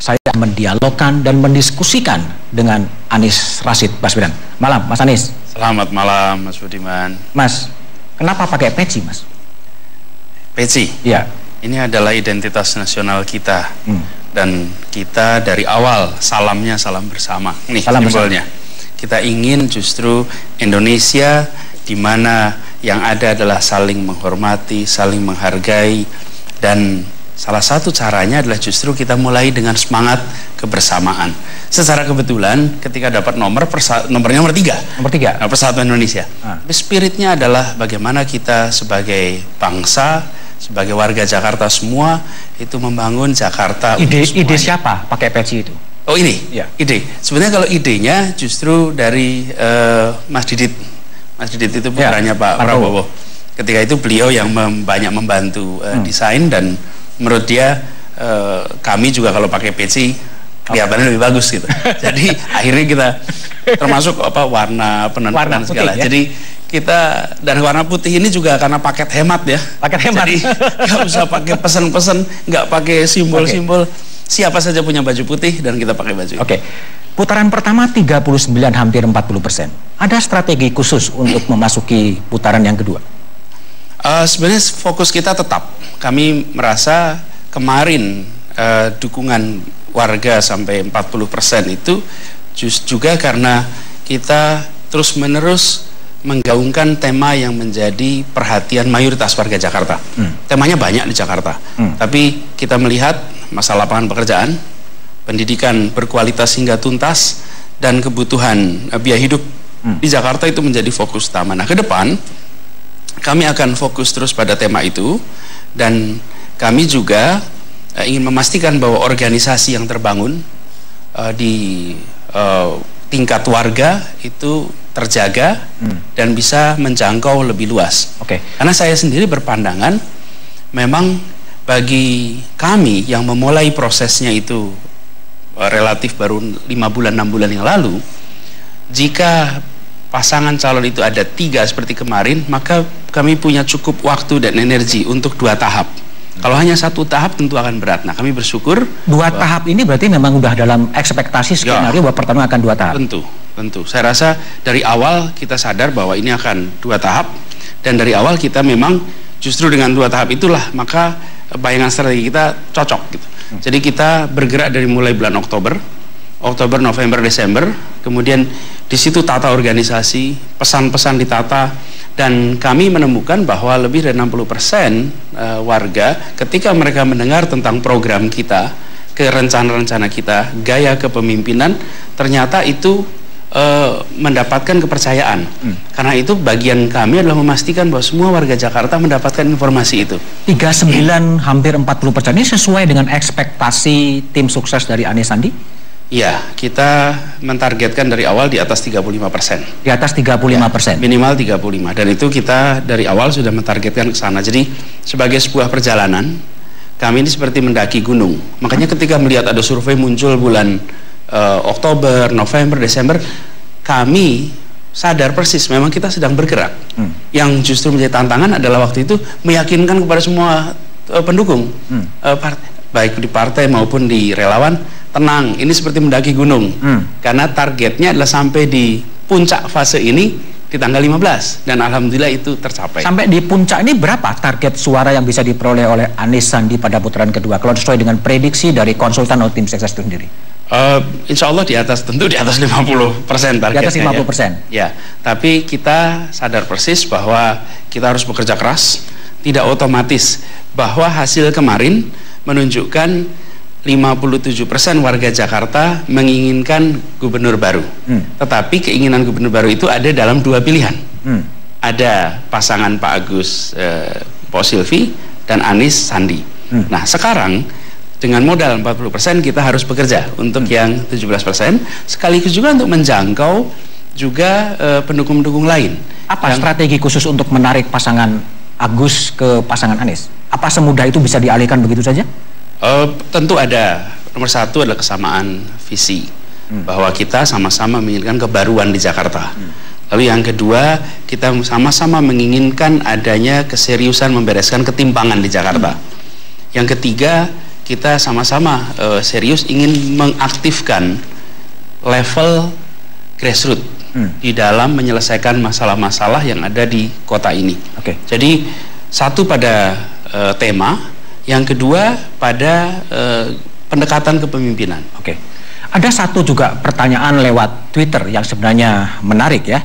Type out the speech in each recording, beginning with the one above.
saya mendialogkan dan mendiskusikan dengan Anies Rashid Baswedan. Malam, Mas Anies. Selamat malam, Mas Budiman. Mas, kenapa pakai peci, Mas? Peci? Iya. Ini adalah identitas nasional kita. Dan kita dari awal salamnya salam bersama. Nih salam simbolnya. Bersama. Kita ingin justru Indonesia di mana yang ada adalah saling menghormati, saling menghargai, dan salah satu caranya adalah justru kita mulai dengan semangat kebersamaan. Secara kebetulan ketika dapat nomornya nomor 3. Nomor 3. Persatuan Indonesia. Spiritnya adalah bagaimana kita sebagai bangsa, sebagai warga Jakarta semua itu membangun Jakarta. Ide siapa pakai peci itu? Oh ini? Ya. Ide. Sebenarnya kalau idenya justru dari Mas Didit. Mas Didit itu putranya Pak Prabowo. Ketika itu beliau yang banyak membantu desain, dan menurut dia kami juga kalau pakai peci kelihatannya lebih bagus gitu. Jadi akhirnya kita termasuk warna penentuan segala. Ya? Jadi kita, dan warna putih ini juga karena paket hemat ya. Paket hemat. Jadi nggak usah pakai pesan-pesan, nggak pakai simbol-simbol. Siapa saja punya baju putih dan kita pakai baju. Oke. Putaran pertama 39 hampir 40%. Ada strategi khusus untuk memasuki putaran yang kedua? Sebenarnya fokus kita tetap. Kami merasa kemarin dukungan warga sampai 40% itu juga karena kita terus-menerus menggaungkan tema yang menjadi perhatian mayoritas warga Jakarta. Temanya banyak di Jakarta, tapi kita melihat masalah lapangan pekerjaan, pendidikan berkualitas hingga tuntas, dan kebutuhan biaya hidup di Jakarta itu menjadi fokus utama. Nah, ke depan kami akan fokus terus pada tema itu, dan kami juga ingin memastikan bahwa organisasi yang terbangun di tingkat warga itu terjaga dan bisa menjangkau lebih luas. Karena saya sendiri berpandangan memang bagi kami yang memulai prosesnya itu relatif baru 5 bulan 6 bulan yang lalu, jika pasangan calon itu ada 3 seperti kemarin, maka kami punya cukup waktu dan energi untuk 2 tahap. Kalau hanya 1 tahap tentu akan berat. Nah, kami bersyukur 2 tahap ini berarti memang udah dalam ekspektasi skenario bahwa pertama akan 2 tahap. Tentu. Saya rasa dari awal kita sadar bahwa ini akan 2 tahap, dan dari awal kita memang justru dengan 2 tahap itulah maka bayangan strategi kita cocok gitu. Jadi kita bergerak dari mulai bulan Oktober, November, Desember, kemudian di situ tata organisasi, pesan-pesan ditata, dan kami menemukan bahwa lebih dari 60% warga ketika mereka mendengar tentang program kita, ke rencana-rencana kita, gaya kepemimpinan, ternyata itu mendapatkan kepercayaan. Karena itu bagian kami adalah memastikan bahwa semua warga Jakarta mendapatkan informasi itu. 39 hampir 40% ini sesuai dengan ekspektasi tim sukses dari Anies Sandi? Iya, kita mentargetkan dari awal di atas 35%. Di atas 35%? Ya, minimal 35%. Dan itu kita dari awal sudah mentargetkan ke sana. Jadi sebagai sebuah perjalanan, kami ini seperti mendaki gunung. Makanya ketika melihat ada survei muncul bulan Oktober, November, Desember, kami sadar persis memang kita sedang bergerak. Yang justru menjadi tantangan adalah waktu itu meyakinkan kepada semua pendukung, baik di partai maupun di relawan, tenang, ini seperti mendaki gunung. Karena targetnya adalah sampai di puncak fase ini di tanggal 15, dan alhamdulillah itu tercapai. Sampai di puncak ini berapa target suara yang bisa diperoleh oleh Anies Sandi pada putaran kedua kalau sesuai dengan prediksi dari konsultan atau tim sukses itu sendiri? Insya Allah tentu di atas 50% targetnya. Di atas 50%? Ya, tapi kita sadar persis bahwa kita harus bekerja keras, tidak otomatis bahwa hasil kemarin menunjukkan 57% warga Jakarta menginginkan gubernur baru. Tetapi keinginan gubernur baru itu ada dalam 2 pilihan. Ada pasangan Pak Agus Pak Silvi dan Anies Sandi. Nah, sekarang dengan modal 40% kita harus bekerja untuk yang 17%, sekaligus juga untuk menjangkau juga pendukung-pendukung lain. Apa strategi khusus untuk menarik pasangan Agus ke pasangan Anies? Apa semudah itu bisa dialihkan begitu saja? Tentu ada. Nomor 1 adalah kesamaan visi, bahwa kita sama-sama menginginkan kebaruan di Jakarta. Lalu yang kedua, kita sama-sama menginginkan adanya keseriusan membereskan ketimpangan di Jakarta. Yang ketiga, kita sama-sama serius ingin mengaktifkan level grassroots di dalam menyelesaikan masalah-masalah yang ada di kota ini. Jadi satu pada tema, yang kedua pada pendekatan kepemimpinan. Ada satu juga pertanyaan lewat Twitter yang sebenarnya menarik ya,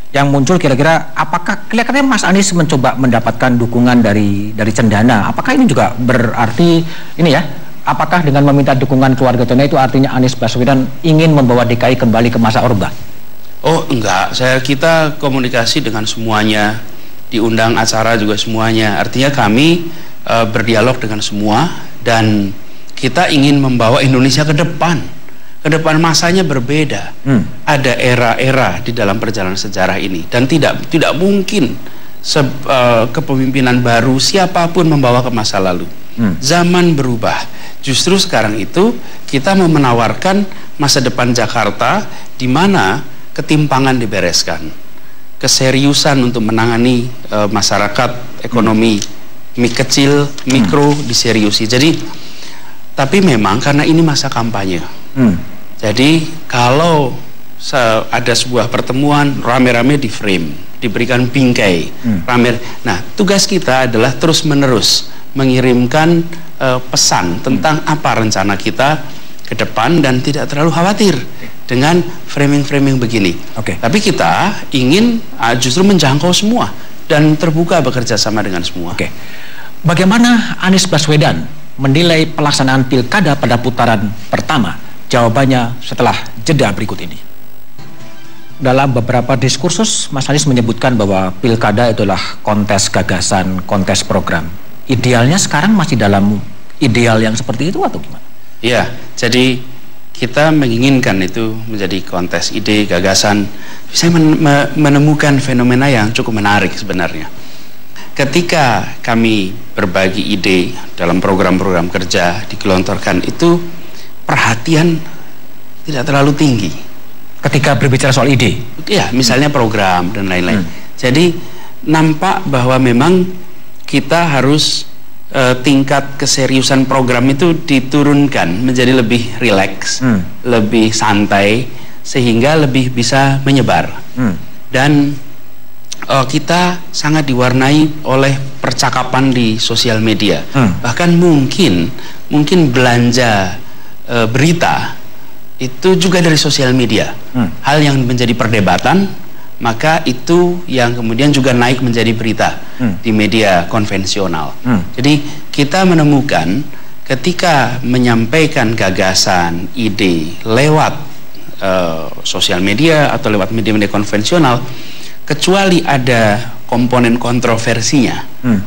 yang muncul kira-kira apakah kelihatannya Mas Anies mencoba mendapatkan dukungan dari Cendana? Apakah ini juga berarti ini ya? Apakah dengan meminta dukungan keluarga Cendana itu artinya Anies Baswedan ingin membawa DKI kembali ke masa Orba? Oh enggak, kita komunikasi dengan semuanya, diundang acara juga semuanya. Artinya kami berdialog dengan semua dan kita ingin membawa Indonesia ke depan. Ke depan masanya berbeda. Ada era-era di dalam perjalanan sejarah ini dan tidak mungkin kepemimpinan baru siapapun membawa ke masa lalu. Zaman berubah. Justru sekarang itu kita mau menawarkan masa depan Jakarta di mana ketimpangan dibereskan, keseriusan untuk menangani masyarakat, ekonomi kecil, mikro diseriusi. Jadi tapi memang karena ini masa kampanye. Jadi kalau ada sebuah pertemuan rame-rame di frame, diberikan bingkai, rame. Nah, tugas kita adalah terus-menerus mengirimkan pesan tentang apa rencana kita ke depan dan tidak terlalu khawatir dengan framing-framing begini. Tapi kita ingin justru menjangkau semua dan terbuka bekerja sama dengan semua. Bagaimana Anies Baswedan menilai pelaksanaan pilkada pada putaran pertama? Jawabannya setelah jeda berikut ini. Dalam beberapa diskursus, Mas Anies menyebutkan bahwa pilkada itulah kontes gagasan, kontes program. Idealnya sekarang masih dalam ideal yang seperti itu atau gimana? Iya, jadi kita menginginkan itu menjadi kontes ide, gagasan. Saya menemukan fenomena yang cukup menarik sebenarnya. Ketika kami berbagi ide dalam program-program kerja digelontorkan itu perhatian tidak terlalu tinggi. Ketika berbicara soal ide? Ya, misalnya program dan lain-lain. Jadi nampak bahwa memang kita harus tingkat keseriusan program itu diturunkan menjadi lebih rileks, lebih santai, sehingga lebih bisa menyebar. Dan kita sangat diwarnai oleh percakapan di sosial media. Bahkan mungkin belanja berita itu juga dari sosial media. Hal yang menjadi perdebatan, maka itu yang kemudian juga naik menjadi berita di media konvensional. Jadi kita menemukan ketika menyampaikan gagasan, ide lewat sosial media atau lewat media-media konvensional, kecuali ada komponen kontroversinya,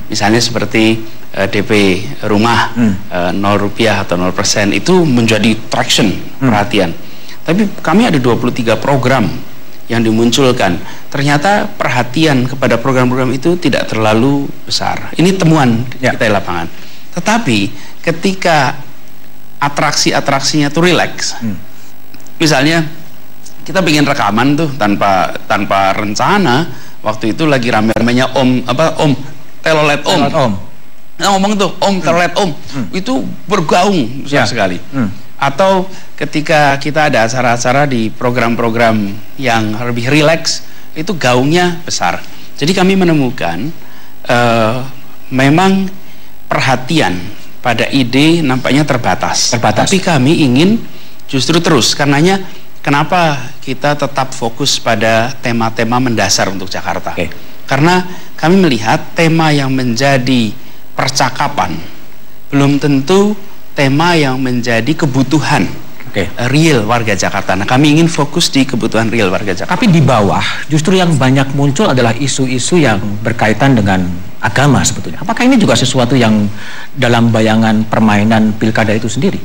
misalnya seperti DP rumah 0 rupiah atau 0% itu menjadi traction, perhatian. Tapi kami ada 23 program yang dimunculkan. Ternyata perhatian kepada program-program itu tidak terlalu besar. Ini temuan kita di lapangan. Tetapi ketika atraksi-atraksinya tuh relax, misalnya kita bikin rekaman tuh tanpa rencana, waktu itu lagi rame-ramenya om telolet om. Nah, ngomong tuh om telolet om itu bergaung besar sekali. Atau ketika kita ada acara-acara di program-program yang lebih rileks, itu gaungnya besar. Jadi kami menemukan memang perhatian pada ide nampaknya terbatas. Tapi kami ingin justru terus, karenanya kenapa kita tetap fokus pada tema-tema mendasar untuk Jakarta. Karena kami melihat tema yang menjadi percakapan belum tentu tema yang menjadi kebutuhan real warga Jakarta. Nah, kami ingin fokus di kebutuhan real warga Jakarta. Tapi di bawah justru yang banyak muncul adalah isu-isu yang berkaitan dengan agama sebetulnya. Apakah ini juga sesuatu yang dalam bayangan permainan pilkada itu sendiri?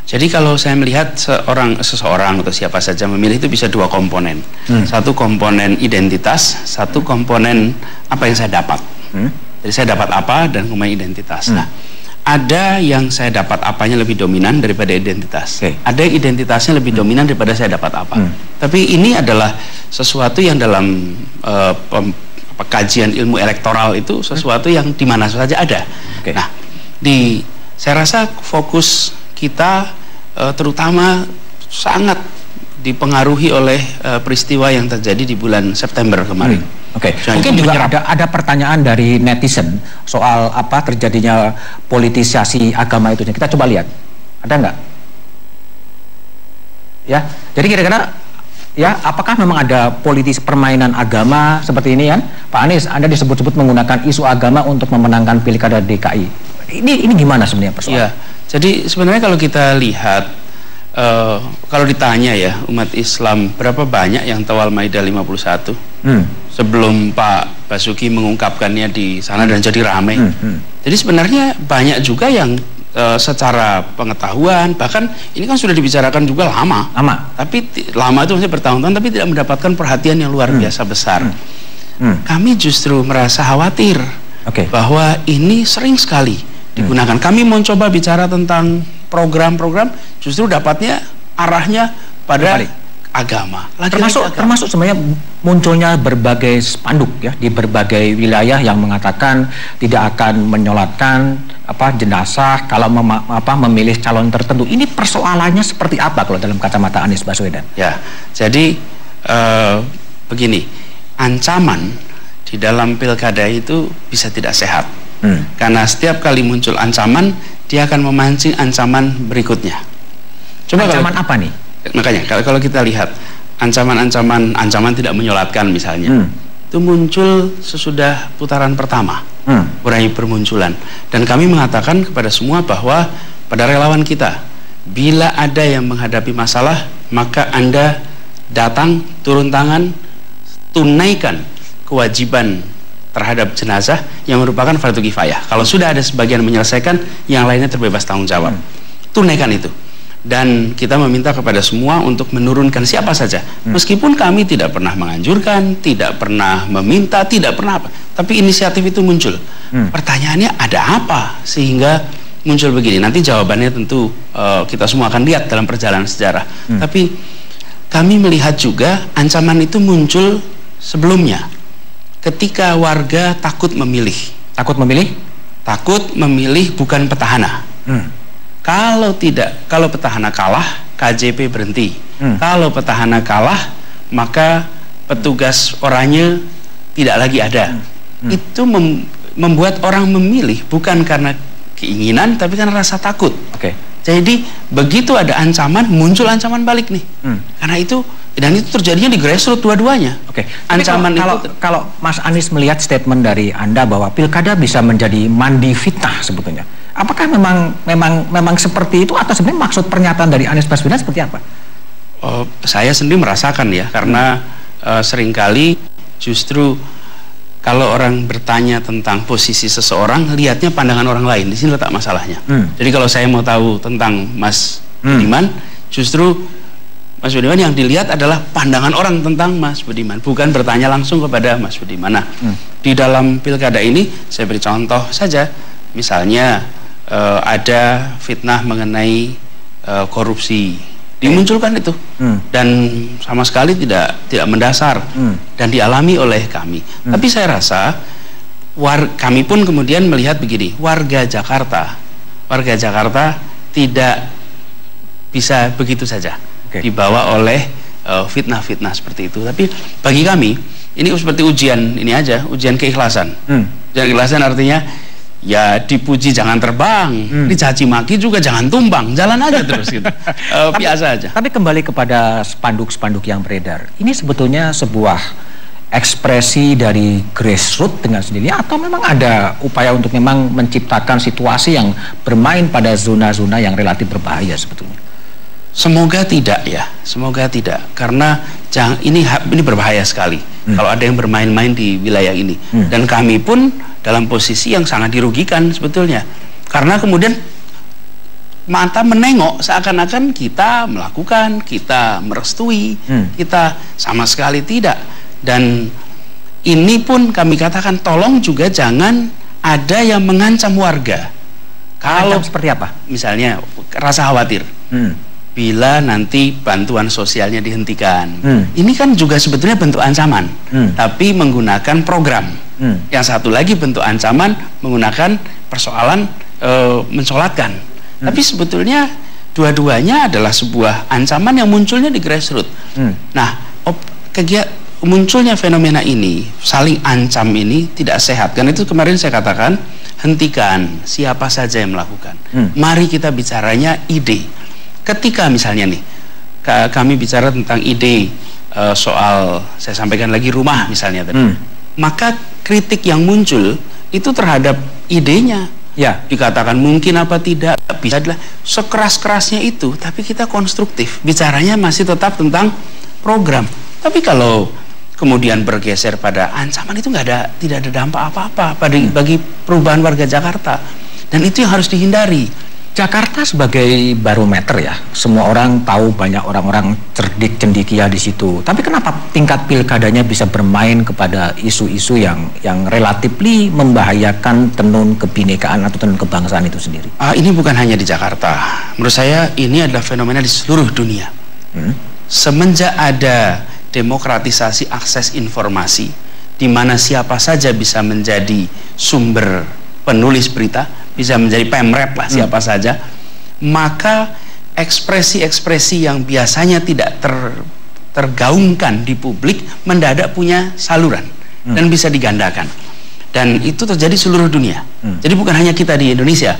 Jadi kalau saya melihat seseorang atau siapa saja memilih itu bisa dua komponen. Satu komponen identitas, satu komponen apa yang saya dapat. Jadi saya dapat apa dan kemudian identitas. Nah, ada yang saya dapat apanya lebih dominan daripada identitas. Ada yang identitasnya lebih dominan daripada saya dapat apa. Tapi ini adalah sesuatu yang dalam kajian ilmu elektoral itu sesuatu yang di mana saja ada. Nah, di saya rasa fokus kita terutama sangat dipengaruhi oleh peristiwa yang terjadi di bulan September kemarin. Oke. Mungkin juga ada pertanyaan dari netizen soal apa terjadinya politisasi agama itu. Kita coba lihat. Ada nggak? Ya. Jadi kira-kira ya, apakah memang ada permainan agama seperti ini kan? Pak Anies, Anda disebut-sebut menggunakan isu agama untuk memenangkan pilkada DKI. Ini gimana sebenarnya persoalan? Ya. Jadi sebenarnya kalau kita lihat kalau ditanya ya umat Islam berapa banyak yang tahu Al-Maidah 51 sebelum Pak Basuki mengungkapkannya di sana dan jadi ramai. Jadi sebenarnya banyak juga yang secara pengetahuan, bahkan ini kan sudah dibicarakan juga lama. Tapi lama itu maksudnya bertahun-tahun, tapi tidak mendapatkan perhatian yang luar biasa besar. Kami justru merasa khawatir bahwa ini sering sekali digunakan. Kami mau coba bicara tentang program-program, justru dapatnya arahnya pada agama. Termasuk sebenarnya munculnya berbagai spanduk ya di berbagai wilayah yang mengatakan tidak akan menyolatkan jenazah kalau memilih calon tertentu. Ini persoalannya seperti apa kalau dalam kacamata Anies Baswedan? Ya, jadi begini, ancaman di dalam pilkada itu bisa tidak sehat. Karena setiap kali muncul ancaman, dia akan memancing ancaman berikutnya. Ancaman apa nih? Makanya kalau kita lihat ancaman tidak menyolatkan misalnya, itu muncul sesudah putaran pertama, mulai bermunculan. Dan kami mengatakan kepada semua bahwa pada relawan kita, bila ada yang menghadapi masalah, maka Anda datang, turun tangan, tunaikan kewajiban terhadap jenazah yang merupakan fardu kifayah. Kalau sudah ada sebagian menyelesaikan, yang lainnya terbebas tanggung jawab. Tunaikan itu. Dan kita meminta kepada semua untuk menurunkan siapa saja. Meskipun kami tidak pernah menganjurkan, tidak pernah meminta, tidak pernah apa. Tapi inisiatif itu muncul. Pertanyaannya ada apa sehingga muncul begini? Nanti jawabannya tentu kita semua akan lihat dalam perjalanan sejarah. Tapi kami melihat juga ancaman itu muncul sebelumnya. Ketika warga takut memilih. Takut memilih? Takut memilih bukan petahana. Kalau petahana kalah, KJP berhenti. Kalau petahana kalah, maka petugas oranye tidak lagi ada. Itu membuat orang memilih bukan karena keinginan, tapi karena rasa takut. Jadi begitu ada ancaman, muncul ancaman balik nih. Karena itu, dan itu terjadinya di grassroots dua-duanya. Ancaman kalau Mas Anies melihat statement dari Anda bahwa pilkada bisa menjadi mandi fitnah sebetulnya, apakah memang seperti itu atau sebenarnya maksud pernyataan dari Anies Baswedan seperti apa? Saya sendiri merasakan ya, karena seringkali justru kalau orang bertanya tentang posisi seseorang, lihatnya pandangan orang lain. Di sini letak masalahnya. Jadi kalau saya mau tahu tentang Mas Budiman, justru Mas Budiman yang dilihat adalah pandangan orang tentang Mas Budiman, bukan bertanya langsung kepada Mas Budiman. Nah, di dalam pilkada ini saya beri contoh saja, misalnya ada fitnah mengenai korupsi, dimunculkan itu, dan sama sekali tidak tidak mendasar dan dialami oleh kami. Tapi saya rasa kami pun kemudian melihat begini, warga Jakarta tidak bisa begitu saja dibawa oleh fitnah-fitnah seperti itu. Tapi bagi kami ini seperti ujian ini aja, ujian keikhlasan. Ujian keikhlasan artinya ya dipuji jangan terbang, dicaci maki juga jangan tumbang, jalan aja terus gitu. Biasa aja. Tapi kembali kepada spanduk-spanduk yang beredar, ini sebetulnya sebuah ekspresi dari grassroots dengan sendirinya atau memang ada upaya untuk memang menciptakan situasi yang bermain pada zona-zona yang relatif berbahaya sebetulnya? Semoga tidak ya, semoga tidak, karena ini berbahaya sekali kalau ada yang bermain-main di wilayah ini. Dan kami pun dalam posisi yang sangat dirugikan sebetulnya, karena kemudian mata menengok seakan-akan kita melakukan, kita merestui, kita sama sekali tidak. Dan ini pun kami katakan tolong juga jangan ada yang mengancam warga. Kalau seperti apa? Misalnya rasa khawatir. Bila nanti bantuan sosialnya dihentikan, ini kan juga sebetulnya bentuk ancaman, tapi menggunakan program. Yang satu lagi bentuk ancaman menggunakan persoalan mensolatkan. Tapi sebetulnya dua-duanya adalah sebuah ancaman yang munculnya di grassroots. Nah, munculnya fenomena ini, saling ancam ini tidak sehat. Karena itu kemarin saya katakan, hentikan siapa saja yang melakukan. Mari kita bicaranya ide. Ketika misalnya nih, kami bicara tentang ide soal, saya sampaikan lagi rumah misalnya tadi. Maka kritik yang muncul itu terhadap idenya. Ya, dikatakan mungkin apa tidak, bisa adalah sekeras-kerasnya itu, tapi kita konstruktif. Bicaranya masih tetap tentang program. Tapi kalau kemudian bergeser pada ancaman, itu tidak ada dampak apa-apa bagi perubahan warga Jakarta. Dan itu yang harus dihindari. Jakarta sebagai barometer ya, semua orang tahu, banyak orang-orang cerdik cendekia di situ. Tapi kenapa tingkat pilkadanya bisa bermain kepada isu-isu yang relatifly membahayakan tenun kebinekaan atau tenun kebangsaan itu sendiri? Ini bukan hanya di Jakarta. Menurut saya ini adalah fenomena di seluruh dunia. Semenjak ada demokratisasi akses informasi, di mana siapa saja bisa menjadi sumber penulis berita, bisa menjadi pemret lah siapa saja, maka ekspresi-ekspresi yang biasanya tidak tergaungkan di publik mendadak punya saluran dan bisa digandakan. Dan itu terjadi seluruh dunia. Jadi bukan hanya kita di Indonesia.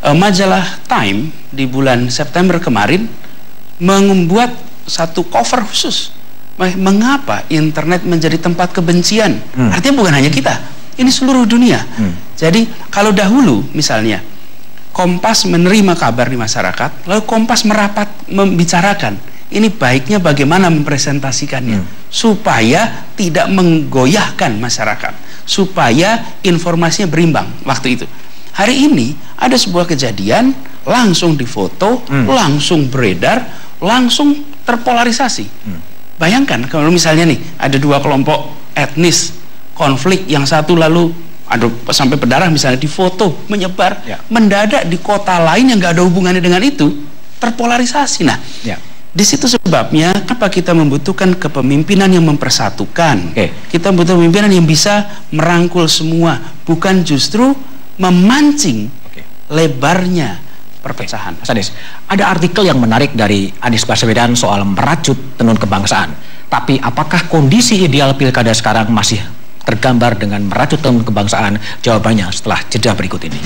Majalah Time di bulan September kemarin membuat satu cover khusus. Mengapa internet menjadi tempat kebencian? Artinya bukan hanya kita, ini seluruh dunia. Jadi kalau dahulu misalnya Kompas menerima kabar di masyarakat, lalu Kompas merapat membicarakan ini baiknya bagaimana mempresentasikannya supaya tidak menggoyahkan masyarakat, supaya informasinya berimbang waktu itu. Hari ini ada sebuah kejadian, langsung difoto, langsung beredar, langsung terpolarisasi. Bayangkan kalau misalnya nih ada dua kelompok etnis konflik, yang satu lalu ada sampai berdarah misalnya, difoto menyebar, mendadak di kota lain yang nggak ada hubungannya dengan itu terpolarisasi. Nah, di situ sebabnya kenapa kita membutuhkan kepemimpinan yang mempersatukan. Kita butuh pemimpinan yang bisa merangkul semua, bukan justru memancing lebarnya perpecahan. Mas Anies, ada artikel yang menarik dari Anies Baswedan soal merajut tenun kebangsaan. Tapi apakah kondisi ideal pilkada sekarang masih tergambar dengan merajut tenun kebangsaan? Jawabannya setelah jeda berikut ini.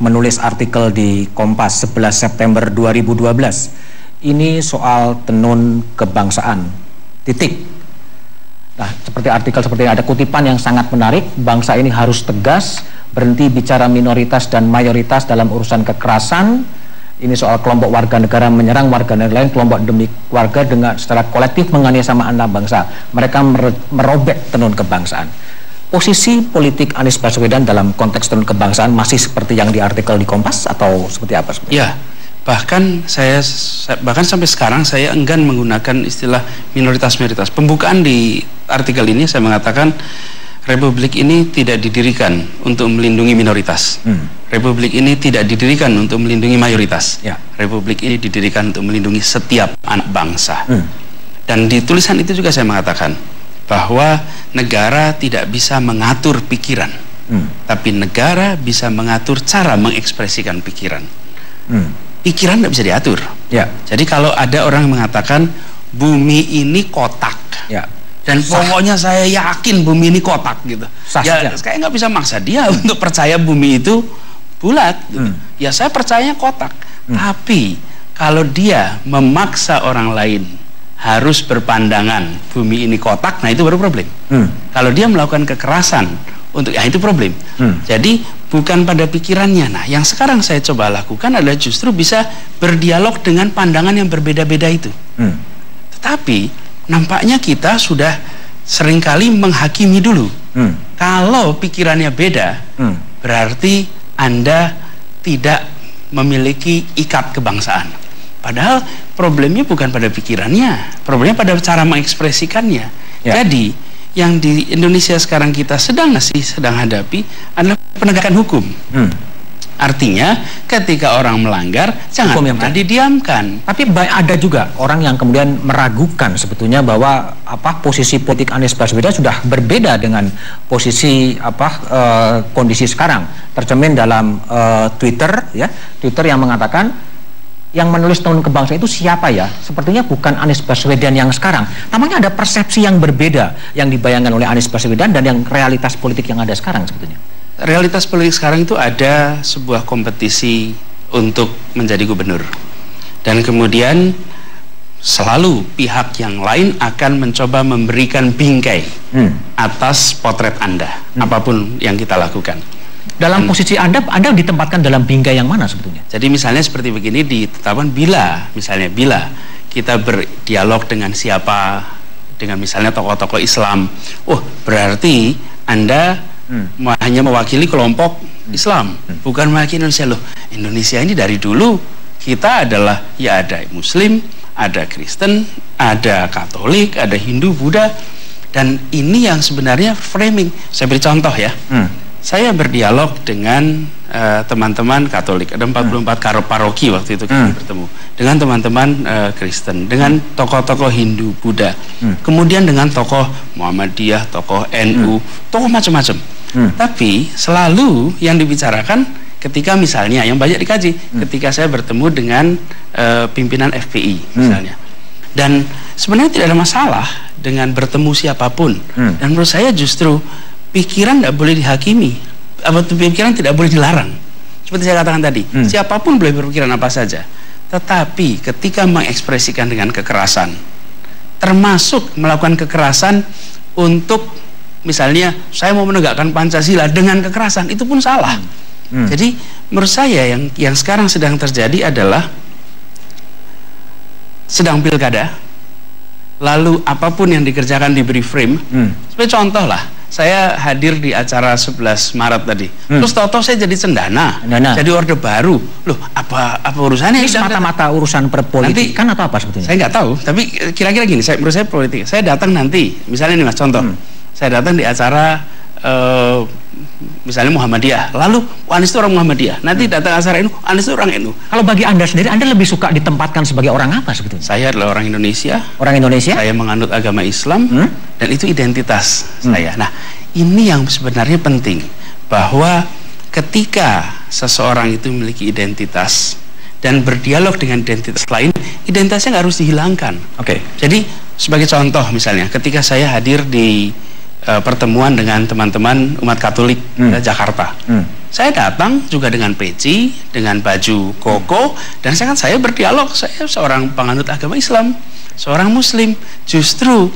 Menulis artikel di Kompas 11 September 2012. Ini soal tenun kebangsaan. Titik. Nah, seperti artikel seperti ini, ada kutipan yang sangat menarik. Bangsa ini harus tegas, berhenti bicara minoritas dan mayoritas dalam urusan kekerasan. Ini soal kelompok warga negara menyerang warga negara lain, kelompok demi warga dengan secara kolektif menganiaya sama anak bangsa. Mereka merobek tenun kebangsaan. Posisi politik Anies Baswedan dalam konteks tenun kebangsaan masih seperti yang di artikel di Kompas atau seperti apa? Ya, bahkan bahkan sampai sekarang saya enggan menggunakan istilah minoritas-minoritas. Pembukaan di artikel ini saya mengatakan Republik ini tidak didirikan untuk melindungi minoritas. Republik ini tidak didirikan untuk melindungi mayoritas. Republik ini didirikan untuk melindungi setiap anak bangsa. Dan di tulisan itu juga saya mengatakan bahwa negara tidak bisa mengatur pikiran, tapi negara bisa mengatur cara mengekspresikan pikiran. Pikiran tidak bisa diatur. Jadi kalau ada orang yang mengatakan bumi ini kotak, dan pokoknya saya yakin bumi ini kotak gitu, ya saya nggak bisa maksa dia untuk percaya bumi itu bulat gitu. Ya saya percayanya kotak. Tapi kalau dia memaksa orang lain harus berpandangan bumi ini kotak, nah itu baru problem. Kalau dia melakukan kekerasan untuk, ya itu problem. Jadi bukan pada pikirannya. Nah, yang sekarang saya coba lakukan adalah justru bisa berdialog dengan pandangan yang berbeda-beda itu. Tetapi nampaknya kita sudah seringkali menghakimi dulu. Kalau pikirannya beda, berarti Anda tidak memiliki ikat kebangsaan. Padahal problemnya bukan pada pikirannya, problemnya pada cara mengekspresikannya. Jadi yang di Indonesia sekarang kita sedang hadapi adalah penegakan hukum. Artinya ketika orang melanggar jangan pernah didiamkan. Tapi ada juga orang yang kemudian meragukan sebetulnya bahwa posisi politik Anies Baswedan sudah berbeda dengan posisi kondisi sekarang. Tercermin dalam Twitter yang mengatakan yang menulis Tahun Kebangsaan itu siapa ya? Sepertinya bukan Anies Baswedan yang sekarang. Namanya ada persepsi yang berbeda yang dibayangkan oleh Anies Baswedan dan yang realitas politik yang ada sekarang sebetulnya. Realitas politik sekarang itu ada sebuah kompetisi untuk menjadi gubernur. Dan kemudian selalu pihak yang lain akan mencoba memberikan bingkai atas potret Anda, apapun yang kita lakukan. Dalam posisi Anda ditempatkan dalam bingkai yang mana sebetulnya? Jadi misalnya seperti begini ditetapkan bila kita berdialog dengan siapa, dengan misalnya tokoh-tokoh Islam, berarti Anda hanya mewakili kelompok Islam, bukan mewakili Indonesia. Loh, Indonesia ini dari dulu kita adalah ada Muslim, ada Kristen, ada Katolik, ada Hindu, Buddha, dan ini yang sebenarnya framing. Saya beri contoh ya. Saya berdialog dengan teman-teman Katolik, ada 44 paroki waktu itu kita bertemu, dengan teman-teman Kristen, dengan tokoh-tokoh Hindu, Buddha, kemudian dengan tokoh Muhammadiyah, tokoh NU, tokoh macam-macam. Tapi selalu yang dibicarakan ketika misalnya yang banyak dikaji, ketika saya bertemu dengan pimpinan FPI misalnya, dan sebenarnya tidak ada masalah dengan bertemu siapapun, dan menurut saya justru pikiran tidak boleh dihakimi, pikiran tidak boleh dilarang. Seperti saya katakan tadi, siapapun boleh berpikiran apa saja. Tetapi ketika mengekspresikan dengan kekerasan, termasuk melakukan kekerasan untuk misalnya saya mau menegakkan Pancasila dengan kekerasan, itu pun salah. Jadi menurut saya yang sekarang sedang terjadi adalah sedang pilkada, lalu apapun yang dikerjakan diberi frame. Sebagai contoh lah, saya hadir di acara 11 Maret tadi. Terus tahu-tahu saya jadi cendana, jadi orde baru. Loh, apa urusannya? Ini mata-mata urusan perpolitikan atau apa sebetulnya? Saya nggak tahu, tapi kira-kira gini, menurut saya politik. Saya datang nanti, misalnya nih Mas, contoh. Saya datang di acara misalnya Muhammadiyah, lalu Anies itu orang Muhammadiyah. Nanti datang acara NU, Anies itu orang NU. Kalau bagi Anda sendiri, Anda lebih suka ditempatkan sebagai orang apa sebetulnya? Saya adalah orang Indonesia. Orang Indonesia? Saya menganut agama Islam, dan itu identitas saya. Nah, ini yang sebenarnya penting, bahwa ketika seseorang itu memiliki identitas dan berdialog dengan identitas lain, identitasnya nggak harus dihilangkan. Jadi sebagai contoh misalnya, ketika saya hadir di pertemuan dengan teman-teman umat Katolik Jakarta, saya datang juga dengan peci, dengan baju koko, dan saya berdialog. Saya seorang penganut agama Islam, seorang Muslim. Justru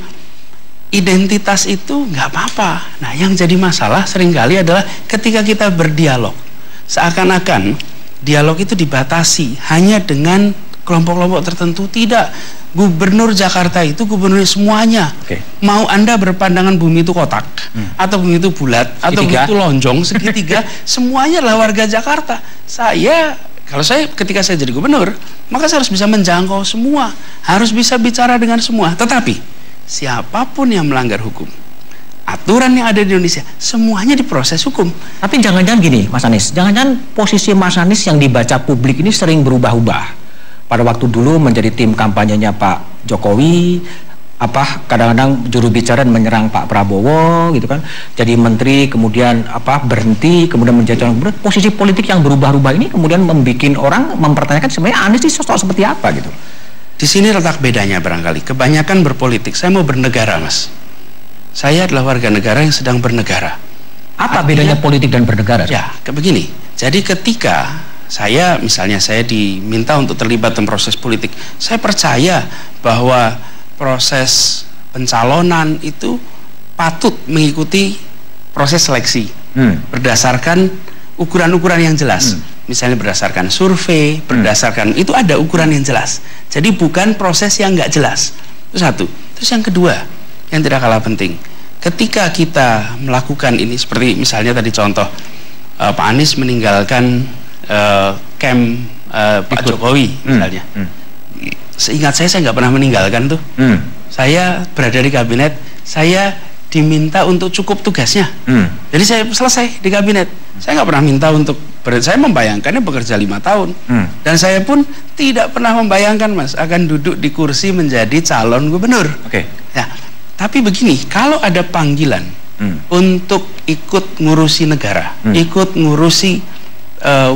identitas itu nggak apa-apa. Nah, yang jadi masalah seringkali adalah ketika kita berdialog, seakan-akan dialog itu dibatasi hanya dengan kelompok-kelompok tertentu. Tidak. Gubernur Jakarta itu gubernur semuanya. Mau Anda berpandangan bumi itu kotak, atau bumi itu bulat, atau bumi itu lonjong, segitiga, semuanya adalah warga Jakarta. Kalau saya ketika saya jadi gubernur, maka saya harus bisa menjangkau semua, harus bisa bicara dengan semua. Tetapi siapapun yang melanggar hukum, aturan yang ada di Indonesia, semuanya diproses hukum. Tapi jangan-jangan gini, Mas Anies, jangan-jangan posisi Mas Anies yang dibaca publik ini sering berubah-ubah. Pada waktu dulu menjadi tim kampanyenya Pak Jokowi, kadang-kadang juru bicara menyerang Pak Prabowo gitu kan, jadi menteri, kemudian berhenti, kemudian menjadi posisi politik yang berubah-ubah ini kemudian membuat orang mempertanyakan sebenarnya Anies ini sosok seperti apa gitu. Di sini letak bedanya barangkali. Kebanyakan berpolitik, saya mau bernegara, Mas. Saya adalah warga negara yang sedang bernegara. Apa bedanya politik dan bernegara? Ya, begini. Jadi ketika saya diminta untuk terlibat dalam proses politik, saya percaya bahwa proses pencalonan itu patut mengikuti proses seleksi berdasarkan ukuran-ukuran yang jelas. Misalnya berdasarkan survei, berdasarkan itu ada ukuran yang jelas. Jadi bukan proses yang nggak jelas. Itu satu. Terus yang kedua, yang tidak kalah penting, ketika kita melakukan ini, seperti misalnya tadi contoh Pak Anies meninggalkan camp Pak Jokowi misalnya. Seingat saya nggak pernah meninggalkan tuh. Saya berada di kabinet, saya diminta untuk cukup tugasnya. Jadi saya selesai di kabinet, saya nggak pernah minta untuk Saya membayangkannya bekerja 5 tahun. Dan saya pun tidak pernah membayangkan, Mas, akan duduk di kursi menjadi calon gubernur. Ya, tapi begini, kalau ada panggilan untuk ikut ngurusi negara, ikut ngurusi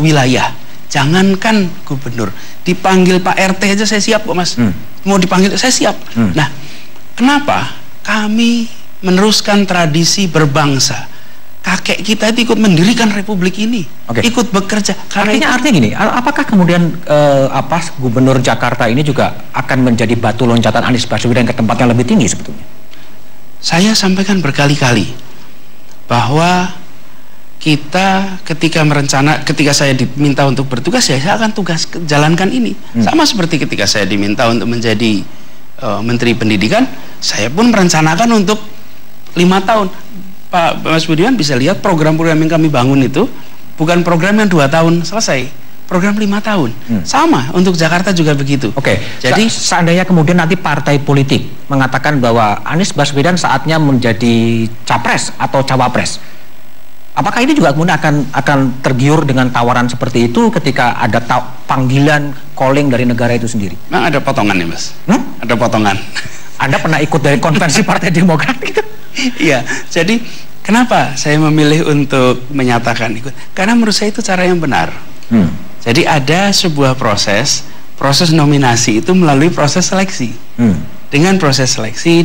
wilayah, jangankan gubernur, dipanggil Pak RT aja saya siap kok, Mas. Mau dipanggil saya siap. Nah, kenapa kami meneruskan tradisi berbangsa? Kakek kita itu ikut mendirikan republik ini, ikut bekerja. Artinya gini, apakah kemudian gubernur Jakarta ini juga akan menjadi batu loncatan Anies Baswedan ke tempat yang lebih tinggi sebetulnya? Saya sampaikan berkali-kali bahwa kita ketika saya diminta untuk bertugas, ya saya akan jalankan ini. Sama seperti ketika saya diminta untuk menjadi Menteri Pendidikan, saya pun merencanakan untuk 5 tahun. Pak Mas Budiman bisa lihat program-program yang kami bangun itu bukan program yang 2 tahun selesai, program 5 tahun. Sama untuk Jakarta juga begitu. Jadi seandainya kemudian nanti partai politik mengatakan bahwa Anies Baswedan saatnya menjadi capres atau cawapres, apakah ini juga kemudian akan tergiur dengan tawaran seperti itu ketika ada panggilan calling dari negara itu sendiri? Memang ada potongan ya, Mas? Ada potongan. Anda pernah ikut dari konvensi Partai Demokrat gitu? Iya, jadi kenapa saya memilih untuk menyatakan ikut? Karena menurut saya itu cara yang benar. Jadi ada sebuah proses nominasi itu melalui proses seleksi. Dengan proses seleksi,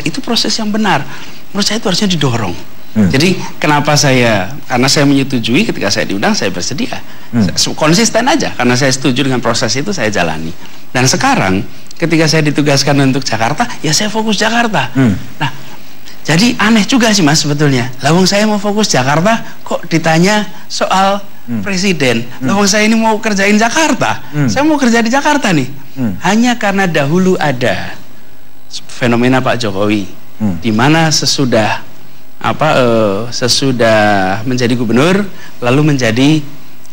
itu proses yang benar. Menurut saya itu harusnya didorong. Jadi kenapa karena saya menyetujui ketika saya diundang, saya bersedia. Konsisten aja, karena saya setuju dengan proses itu, saya jalani. Dan sekarang ketika saya ditugaskan untuk Jakarta, ya saya fokus Jakarta. Nah, jadi aneh juga sih, Mas, sebetulnya. Lawang saya mau fokus Jakarta, kok ditanya soal presiden. Lawang saya ini mau kerjain Jakarta. Saya mau kerja di Jakarta nih. Hanya karena dahulu ada fenomena Pak Jokowi, di mana sesudah menjadi gubernur lalu menjadi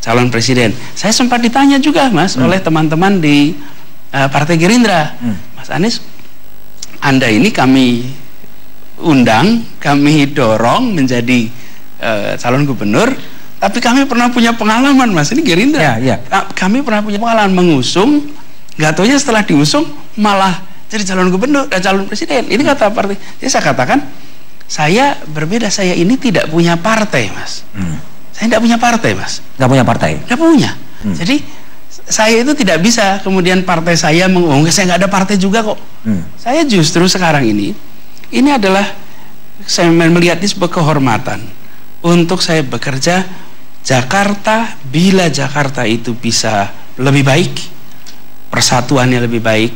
calon presiden. Saya sempat ditanya juga, Mas, oleh teman-teman di Partai Gerindra, Mas Anies, Anda ini kami undang, kami dorong menjadi calon gubernur, tapi kami pernah punya pengalaman, Mas, ini Gerindra. Kami pernah punya pengalaman mengusung, nggak taunya setelah diusung malah jadi calon gubernur dan calon presiden. Ini kata partai. Jadi saya katakan, saya berbeda, saya ini tidak punya partai, Mas. Saya tidak punya partai, Mas. Nggak punya partai? Nggak punya. Jadi saya itu tidak bisa kemudian partai saya saya nggak ada partai juga kok. Saya justru sekarang ini adalah saya melihat ini sebuah kehormatan untuk saya bekerja Jakarta. Bila Jakarta itu bisa lebih baik, persatuannya lebih baik,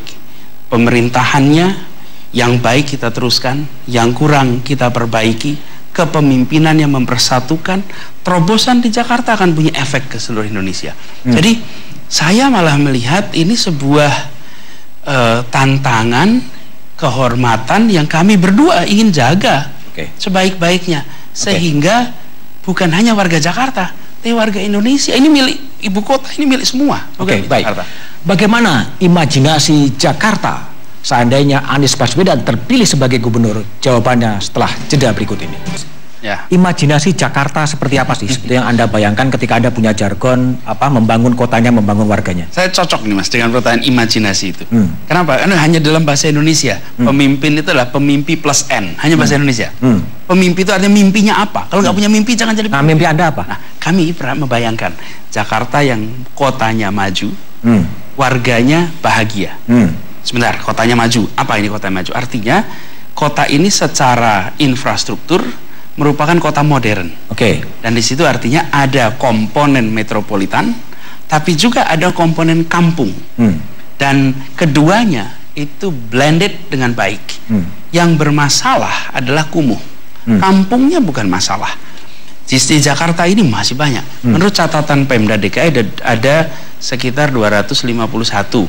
pemerintahannya yang baik kita teruskan, yang kurang kita perbaiki, kepemimpinan yang mempersatukan, terobosan di Jakarta akan punya efek ke seluruh Indonesia. Jadi saya malah melihat ini sebuah tantangan, kehormatan yang kami berdua ingin jaga sebaik-baiknya, sehingga bukan hanya warga Jakarta, tapi warga Indonesia. Ini milik ibu kota, ini milik semua. Baik. Jakarta. Bagaimana imajinasi Jakarta seandainya Anies Baswedan terpilih sebagai gubernur? Jawabannya setelah jeda berikut ini. Imajinasi Jakarta seperti apa sih? Seperti yang Anda bayangkan ketika Anda punya jargon membangun kotanya, membangun warganya. Saya cocok nih, Mas, dengan pertanyaan imajinasi itu. Kenapa? Karena hanya dalam bahasa Indonesia. Pemimpin itu adalah pemimpi plus N. Hanya bahasa Indonesia. Pemimpi itu artinya mimpinya apa? Kalau nggak punya mimpi jangan jadi pemimpi. Mimpi Anda apa? Nah, kami pernah membayangkan Jakarta yang kotanya maju, warganya bahagia. Sebentar, kotanya maju. Apa ini kota maju? Artinya kota ini secara infrastruktur merupakan kota modern. Dan di situ artinya ada komponen metropolitan, tapi juga ada komponen kampung. Dan keduanya itu blended dengan baik. Yang bermasalah adalah kumuh. Kampungnya bukan masalah. Di Jakarta ini masih banyak. Menurut catatan Pemda DKI ada sekitar 251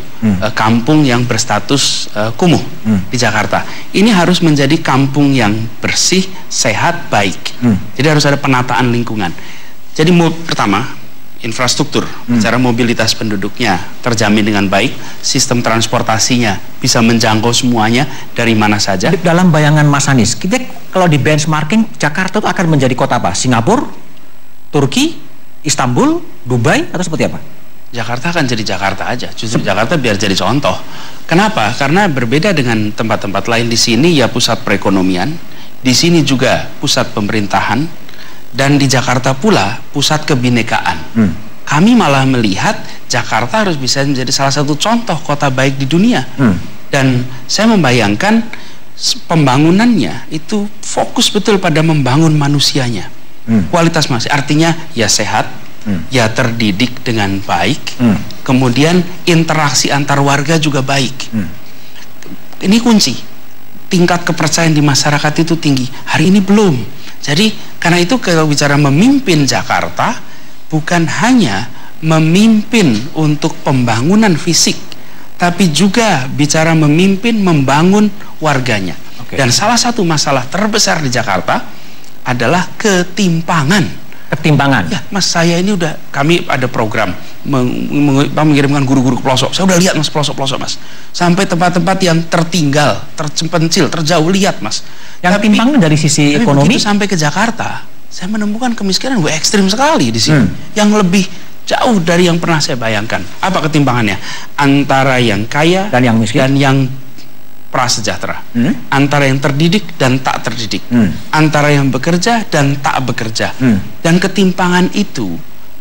kampung yang berstatus kumuh di Jakarta. Ini harus menjadi kampung yang bersih, sehat, baik. Jadi harus ada penataan lingkungan. Jadi pertama, infrastruktur, cara mobilitas penduduknya terjamin dengan baik, sistem transportasinya bisa menjangkau semuanya dari mana saja. Dalam bayangan Mas Anies, kita kalau di benchmarking, Jakarta itu akan menjadi kota apa? Singapura, Turki, Istanbul, Dubai, atau seperti apa? Jakarta akan jadi Jakarta aja. Justru Jakarta biar jadi contoh. Kenapa? Karena berbeda dengan tempat-tempat lain. Di sini ya pusat perekonomian, di sini juga pusat pemerintahan, dan di Jakarta pula pusat kebinekaan. Kami malah melihat Jakarta harus bisa menjadi salah satu contoh kota baik di dunia. Dan saya membayangkan pembangunannya itu fokus betul pada membangun manusianya. Kualitas manusia, artinya ya sehat, ya terdidik dengan baik, kemudian interaksi antar warga juga baik. Ini kunci. Tingkat kepercayaan di masyarakat itu tinggi. Hari ini belum. Jadi karena itu kalau bicara memimpin Jakarta, bukan hanya memimpin untuk pembangunan fisik, tapi juga bicara memimpin membangun warganya. Dan salah satu masalah terbesar di Jakarta adalah ketimpangan. Ketimpangan. Ya, Mas, saya ini kami ada program mengirimkan guru-guru ke pelosok. Saya udah lihat, Mas, pelosok-pelosok, Mas. Sampai tempat-tempat yang tertinggal, terpencil, terjauh, lihat, Mas. Yang timpangan dari sisi ekonomi. Begitu sampai ke Jakarta, saya menemukan kemiskinan ekstrim sekali di sini. Yang lebih jauh dari yang pernah saya bayangkan. Apa ketimpangannya? Antara yang kaya dan yang miskin, dan yang prasejahtera, antara yang terdidik dan tak terdidik, antara yang bekerja dan tak bekerja, dan ketimpangan itu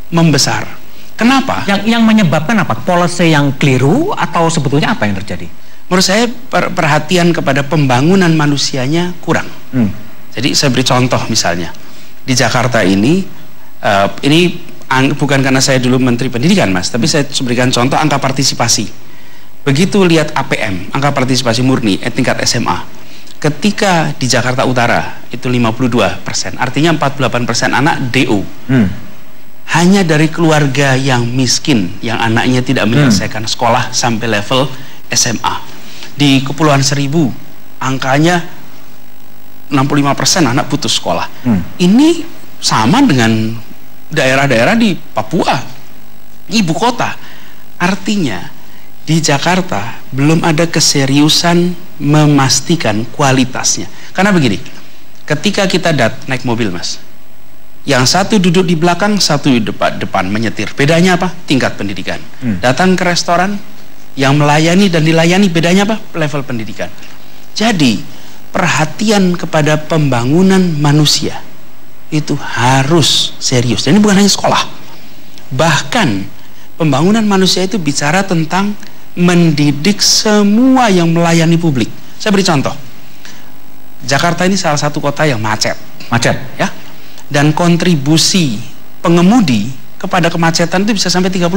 membesar. Kenapa? Yang menyebabkan apa? Policy yang keliru atau sebetulnya apa yang terjadi? Menurut saya perhatian kepada pembangunan manusianya kurang. Jadi saya beri contoh misalnya di Jakarta ini bukan karena saya dulu Menteri Pendidikan, Mas, tapi saya berikan contoh angka partisipasi. Begitu lihat APM, angka partisipasi murni tingkat SMA, ketika di Jakarta Utara itu 52%, artinya 48% anak DO. Hanya dari keluarga yang miskin, yang anaknya tidak menyelesaikan sekolah sampai level SMA. Di Kepulauan Seribu, angkanya 65% anak putus sekolah. Ini sama dengan daerah-daerah di Papua, ibu kota. Artinya di Jakarta belum ada keseriusan memastikan kualitasnya. Karena begini, ketika kita naik mobil, Mas, yang satu duduk di belakang, satu di depan menyetir. Bedanya apa? Tingkat pendidikan. Datang ke restoran, yang melayani dan dilayani, bedanya apa? Level pendidikan. Jadi perhatian kepada pembangunan manusia itu harus serius. Dan ini bukan hanya sekolah. Bahkan pembangunan manusia itu bicara tentang mendidik semua yang melayani publik. Saya beri contoh. Jakarta ini salah satu kota yang macet, ya. Dan kontribusi pengemudi kepada kemacetan itu bisa sampai 30%.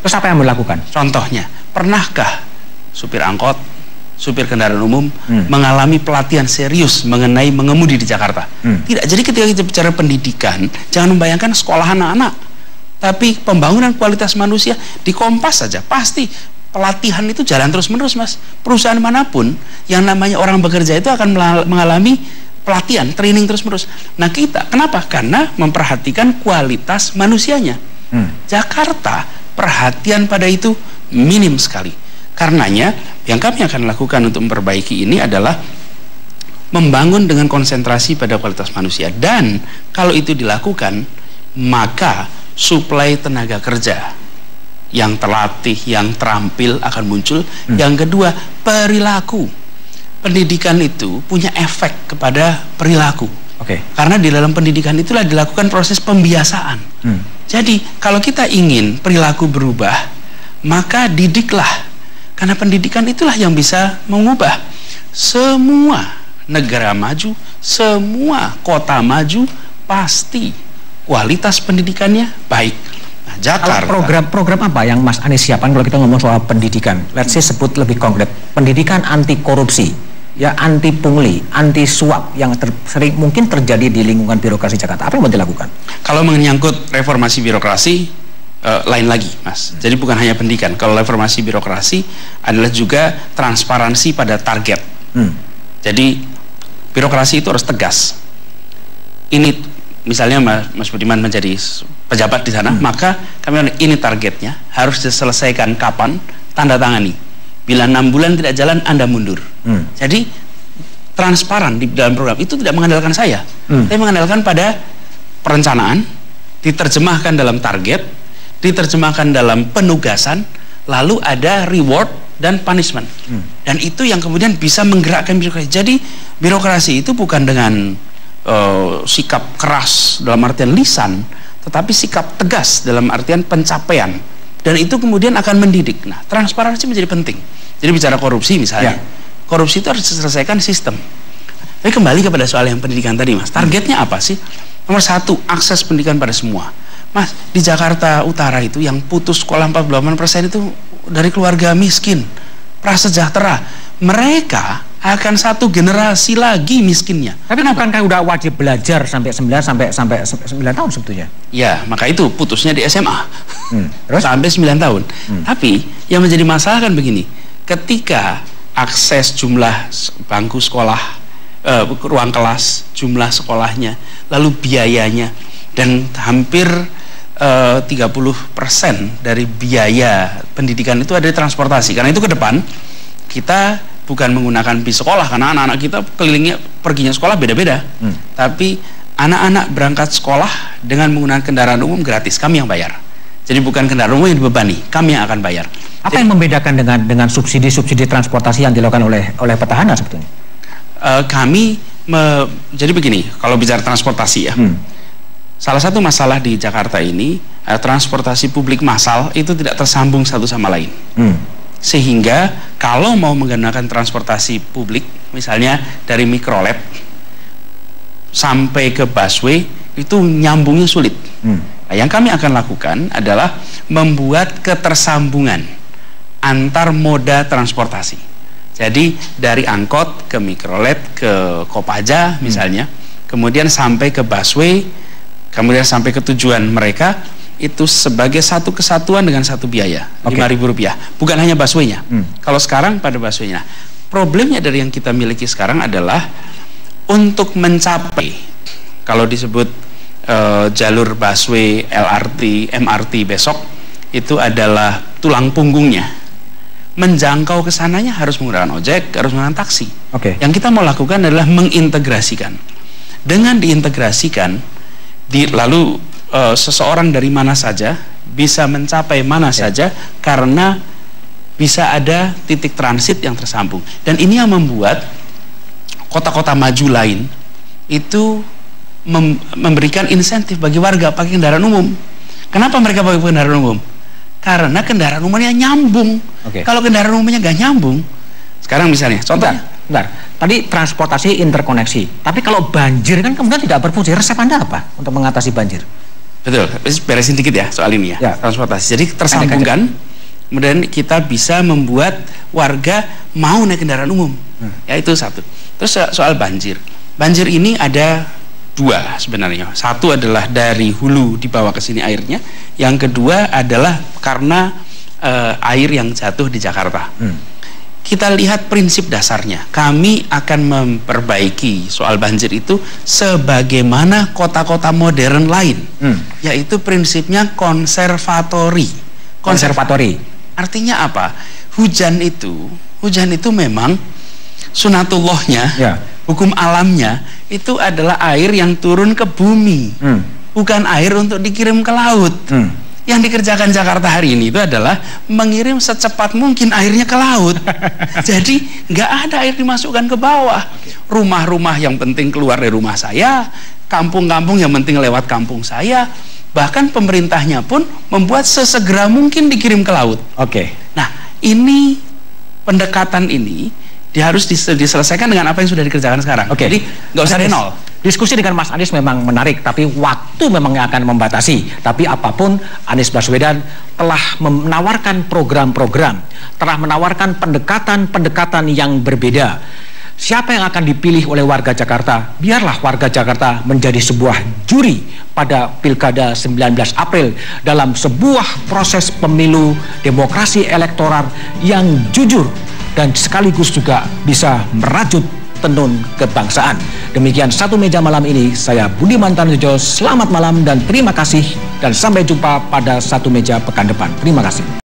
Terus apa yang dilakukan? Contohnya, pernahkah supir angkot, supir kendaraan umum mengalami pelatihan serius mengenai mengemudi di Jakarta? Tidak. Jadi ketika kita bicara pendidikan, jangan membayangkan sekolah anak-anak, tapi pembangunan kualitas manusia di Kompas saja pasti pelatihan itu jalan terus-menerus, Mas. Perusahaan manapun yang namanya orang bekerja itu akan mengalami pelatihan, training terus-menerus. Nah, kita, kenapa? Karena memperhatikan kualitas manusianya. Jakarta, perhatian pada itu minim sekali. Karenanya, yang kami akan lakukan untuk memperbaiki ini adalah membangun dengan konsentrasi pada kualitas manusia. Dan kalau itu dilakukan, maka suplai tenaga kerja yang terlatih, yang terampil akan muncul. Yang kedua, perilaku. Pendidikan itu punya efek kepada perilaku. Karena di dalam pendidikan itulah dilakukan proses pembiasaan. Jadi kalau kita ingin perilaku berubah, maka didiklah. Karena pendidikan itulah yang bisa mengubah. Semua negara maju, semua kota maju, pasti kualitas pendidikannya baik. Jakarta. Program apa yang Mas Anies siapkan kalau kita ngomong soal pendidikan? Let's say sebut lebih konkret. Pendidikan anti korupsi, ya, anti pungli, anti suap yang sering mungkin terjadi di lingkungan birokrasi Jakarta. Apa yang mau dilakukan? Kalau menyangkut reformasi birokrasi, lain lagi, Mas. Jadi bukan hanya pendidikan. Kalau reformasi birokrasi adalah juga transparansi pada target. Jadi birokrasi itu harus tegas. Ini misalnya Mas Budiman menjadi pejabat di sana, maka kami ini targetnya harus diselesaikan kapan, tanda tangani. Bila 6 bulan tidak jalan, Anda mundur. Jadi transparan di dalam program itu tidak mengandalkan saya, tapi mengandalkan pada perencanaan, diterjemahkan dalam target, diterjemahkan dalam penugasan, lalu ada reward dan punishment. Dan itu yang kemudian bisa menggerakkan birokrasi. Jadi birokrasi itu bukan dengan sikap keras dalam artian lisan, tetapi sikap tegas dalam artian pencapaian. Dan itu kemudian akan mendidik. Nah, transparansi menjadi penting. Jadi bicara korupsi misalnya, korupsi itu harus diselesaikan sistem. Tapi kembali kepada soal yang pendidikan tadi, Mas. Targetnya apa sih? Nomor satu, akses pendidikan pada semua. Mas, di Jakarta Utara itu yang putus sekolah 48% itu dari keluarga miskin, prasejahtera. Mereka akan satu generasi lagi miskinnya. Tapi bukankah udah wajib belajar sampai 9 tahun sebetulnya? Ya, maka itu putusnya di SMA. Terus? Sampai 9 tahun. Tapi yang menjadi masalah kan begini, ketika akses jumlah bangku sekolah, ruang kelas, jumlah sekolahnya, lalu biayanya, dan hampir 30% dari biaya pendidikan itu ada di transportasi. Karena itu ke depan kita bukan menggunakan bis sekolah, karena anak-anak kita kelilingnya perginya sekolah beda-beda. Tapi anak-anak berangkat sekolah dengan menggunakan kendaraan umum gratis, kami yang bayar. Jadi bukan kendaraan umum yang dibebani, kami yang akan bayar. Apa yang membedakan dengan subsidi-subsidi transportasi yang dilakukan oleh petahana sebetulnya? Jadi begini, kalau bicara transportasi ya, salah satu masalah di Jakarta ini, transportasi publik massal itu tidak tersambung satu sama lain. Sehingga kalau mau menggunakan transportasi publik, misalnya dari mikrolab sampai ke busway, itu nyambungnya sulit. Nah, yang kami akan lakukan adalah membuat ketersambungan antar moda transportasi. Jadi dari angkot ke mikrolab ke Kopaja misalnya, kemudian sampai ke busway, kemudian sampai ke tujuan mereka, itu sebagai satu kesatuan dengan satu biaya, Rp5.000. Bukan hanya busway-nya. Kalau sekarang pada busway-nya. Problemnya dari yang kita miliki sekarang adalah untuk mencapai, kalau disebut jalur busway, LRT, MRT besok, itu adalah tulang punggungnya. Menjangkau ke sananya harus menggunakan ojek, harus menggunakan taksi. Yang kita mau lakukan adalah mengintegrasikan. Dengan diintegrasikan, lalu seseorang dari mana saja bisa mencapai mana saja, karena bisa ada titik transit yang tersambung. Dan ini yang membuat kota-kota maju lain itu memberikan insentif bagi warga pakai kendaraan umum. Kenapa mereka pakai kendaraan umum? Karena kendaraan umumnya nyambung. Kalau kendaraan umumnya nggak nyambung, sekarang misalnya contohnya, tadi transportasi interkoneksi, tapi kalau banjir kan kemudian tidak berfungsi. Resep Anda apa untuk mengatasi banjir? Betul, beresin dikit ya soal ini ya. Transportasi. Jadi tersambungkan, kemudian kita bisa membuat warga mau naik kendaraan umum. Ya itu satu. Terus soal banjir. Banjir ini ada dua sebenarnya. Satu adalah dari hulu dibawa ke sini airnya. Yang kedua adalah karena air yang jatuh di Jakarta. Kita lihat prinsip dasarnya. Kami akan memperbaiki soal banjir itu sebagaimana kota-kota modern lain, yaitu prinsipnya konservatori. Konservatori artinya apa? Hujan itu memang sunatullahnya, hukum alamnya itu adalah air yang turun ke bumi, bukan air untuk dikirim ke laut. Yang dikerjakan Jakarta hari ini itu adalah mengirim secepat mungkin airnya ke laut. Jadi nggak ada air dimasukkan ke bawah. Rumah-rumah yang penting keluar dari rumah saya, kampung-kampung yang penting lewat kampung saya, bahkan pemerintahnya pun membuat sesegera mungkin dikirim ke laut. Nah, ini pendekatan ini harus diselesaikan dengan apa yang sudah dikerjakan sekarang. Jadi nggak usah dari nol. Diskusi dengan Mas Anies memang menarik, tapi waktu memang akan membatasi. Tapi apapun, Anies Baswedan telah menawarkan program-program, telah menawarkan pendekatan-pendekatan yang berbeda. Siapa yang akan dipilih oleh warga Jakarta? Biarlah warga Jakarta menjadi sebuah juri pada Pilkada 19 April dalam sebuah proses pemilu demokrasi elektoral yang jujur dan sekaligus juga bisa merajut tenun kebangsaan. Demikian Satu Meja malam ini. Saya Budiman Tanujo. Selamat malam dan terima kasih. Dan sampai jumpa pada Satu Meja pekan depan. Terima kasih.